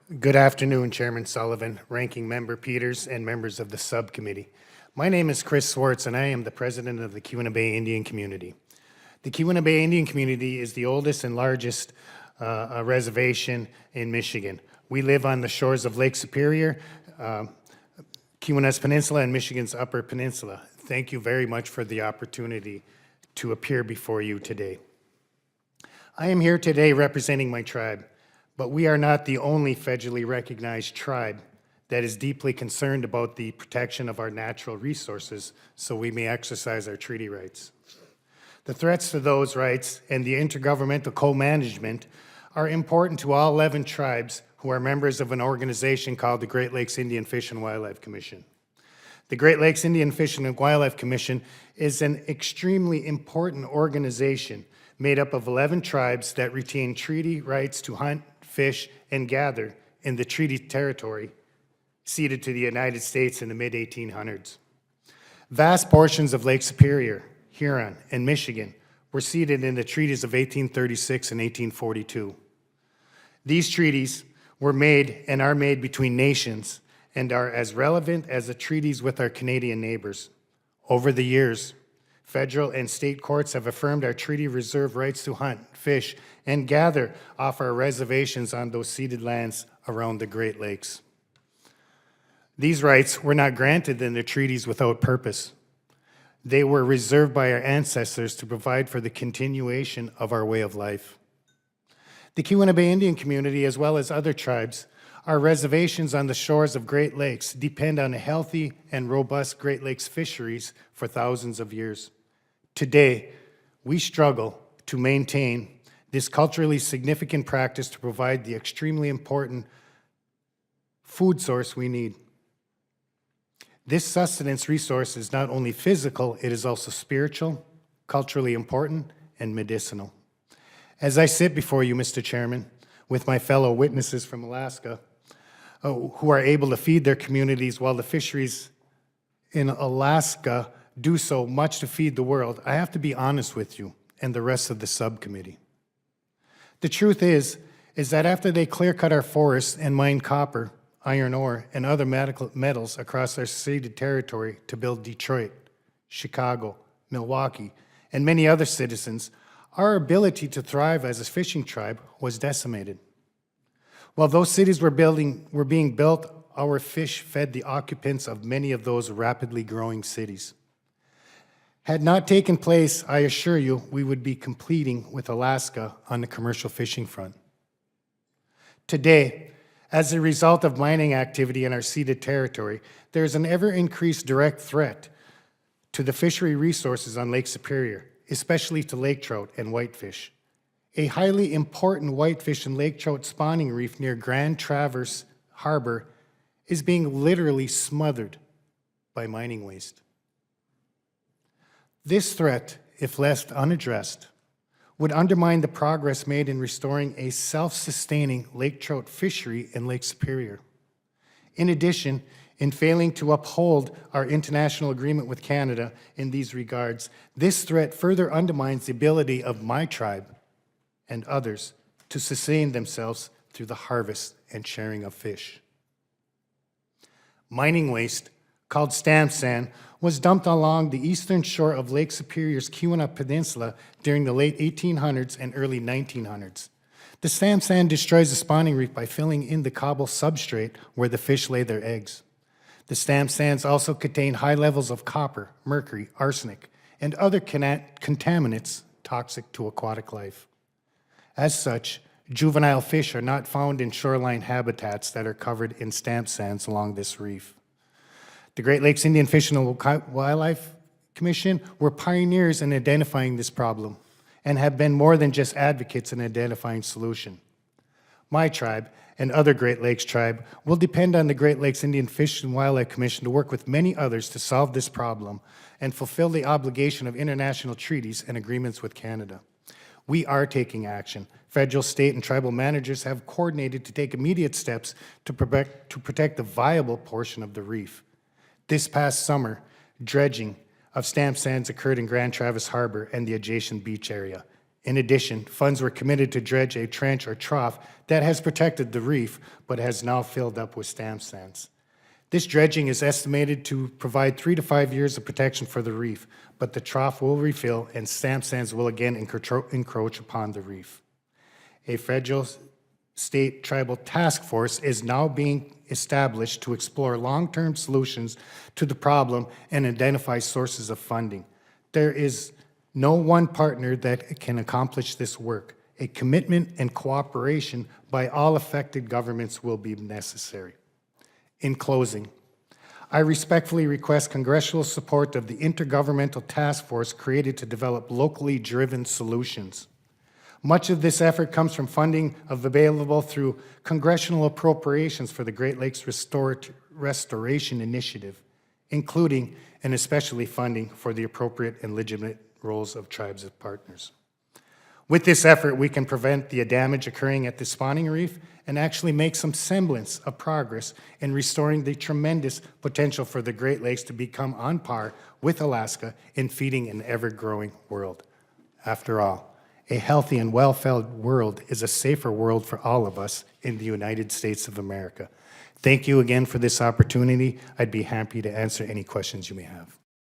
Good afternoon, Chairman Sullivan, Ranking Member Peters, and members of the subcommittee. My name is Chris Swartz, and I am the president of the Keweenaw Bay Indian Community. The Keweenaw Bay Indian Community is the oldest and largest reservation in Michigan. We live on the shores of Lake Superior, Keweenaw's Peninsula, and Michigan's Upper Peninsula. Thank you very much for the opportunity to appear before you today. I am here today representing my tribe, but we are not the only federally recognized tribe that is deeply concerned about the protection of our natural resources so we may exercise our treaty rights. The threats to those rights and the intergovernmental co-management are important to all 11 tribes who are members of an organization called the Great Lakes Indian Fish and Wildlife Commission. The Great Lakes Indian Fish and Wildlife Commission is an extremely important organization made up of 11 tribes that retain treaty rights to hunt, fish, and gather in the treaty territory ceded to the United States in the mid-1800s. Vast portions of Lake Superior, Huron, and Michigan were ceded in the treaties of 1836 and 1842. These treaties were made and are made between nations and are as relevant as the treaties with our Canadian neighbors. Over the years, federal and state courts have affirmed our treaty reserve rights to hunt, fish, and gather off our reservations on those ceded lands around the Great Lakes. These rights were not granted in the treaties without purpose. They were reserved by our ancestors to provide for the continuation of our way of life. The Keweenaw Bay Indian community, as well as other tribes, our reservations on the shores of Great Lakes depend on a healthy and robust Great Lakes fisheries for thousands of years. Today, we struggle to maintain this culturally significant practice to provide the extremely important food source we need. This sustenance resource is not only physical, it is also spiritual, culturally important, and medicinal. As I sit before you, Mr. Chairman, with my fellow witnesses from Alaska, who are able to feed their communities while the fisheries in Alaska do so much to feed the world, I have to be honest with you and the rest of the subcommittee. The truth is that after they clear-cut our forests and mine copper, iron ore, and other metals across our ceded territory to build Detroit, Chicago, Milwaukee, and many other citizens, our ability to thrive as a fishing tribe was decimated. While those cities were being built, our fish fed the occupants of many of those rapidly growing cities. Had not taken place, I assure you, we would be competing with Alaska on the commercial fishing front. Today, as a result of mining activity in our ceded territory, there is an ever-increased direct threat to the fishery resources on Lake Superior, especially to lake trout and whitefish. A highly important whitefish and lake trout spawning reef near Grand Traverse Harbor is being literally smothered by mining waste. This threat, if left unaddressed, would undermine the progress made in restoring a self-sustaining lake trout fishery in Lake Superior. In addition, in failing to uphold our international agreement with Canada in these regards, this threat further undermines the ability of my tribe and others to sustain themselves through the harvest and sharing of fish. Mining waste, called stamp sand, was dumped along the eastern shore of Lake Superior's Keweenaw Peninsula during the late 1800s and early 1900s. The stamp sand destroys the spawning reef by filling in the cobble substrate where the fish lay their eggs. The stamp sands also contain high levels of copper, mercury, arsenic, and other contaminants toxic to aquatic life. As such, juvenile fish are not found in shoreline habitats that are covered in stamp sands along this reef. The Great Lakes Indian Fish and Wildlife Commission were pioneers in identifying this problem and have been more than just advocates in identifying solution. My tribe and other Great Lakes tribe will depend on the Great Lakes Indian Fish and Wildlife Commission to work with many others to solve this problem and fulfill the obligation of international treaties and agreements with Canada. We are taking action. Federal, state, and tribal managers have coordinated to take immediate steps to protect the viable portion of the reef. This past summer, dredging of stamp sands occurred in Grand Traverse Harbor and the adjacent beach area. In addition, funds were committed to dredge a trench or trough that has protected the reef, but has now filled up with stamp sands. This dredging is estimated to provide 3 to 5 years of protection for the reef, but the trough will refill and stamp sands will again encroach upon the reef. A federal state tribal task force is now being established to explore long-term solutions to the problem and identify sources of funding. There is no one partner that can accomplish this work. A commitment and cooperation by all affected governments will be necessary. In closing, I respectfully request congressional support of the intergovernmental task force created to develop locally driven solutions. Much of this effort comes from funding available through congressional appropriations for the Great Lakes Restoration Initiative, including and especially funding for the appropriate and legitimate roles of tribes as partners. With this effort, we can prevent the damage occurring at the spawning reef and actually make some semblance of progress in restoring the tremendous potential for the Great Lakes to become on par with Alaska in feeding an ever-growing world. After all, a healthy and well-fed world is a safer world for all of us in the United States of America. Thank you again for this opportunity. I'd be happy to answer any questions you may have.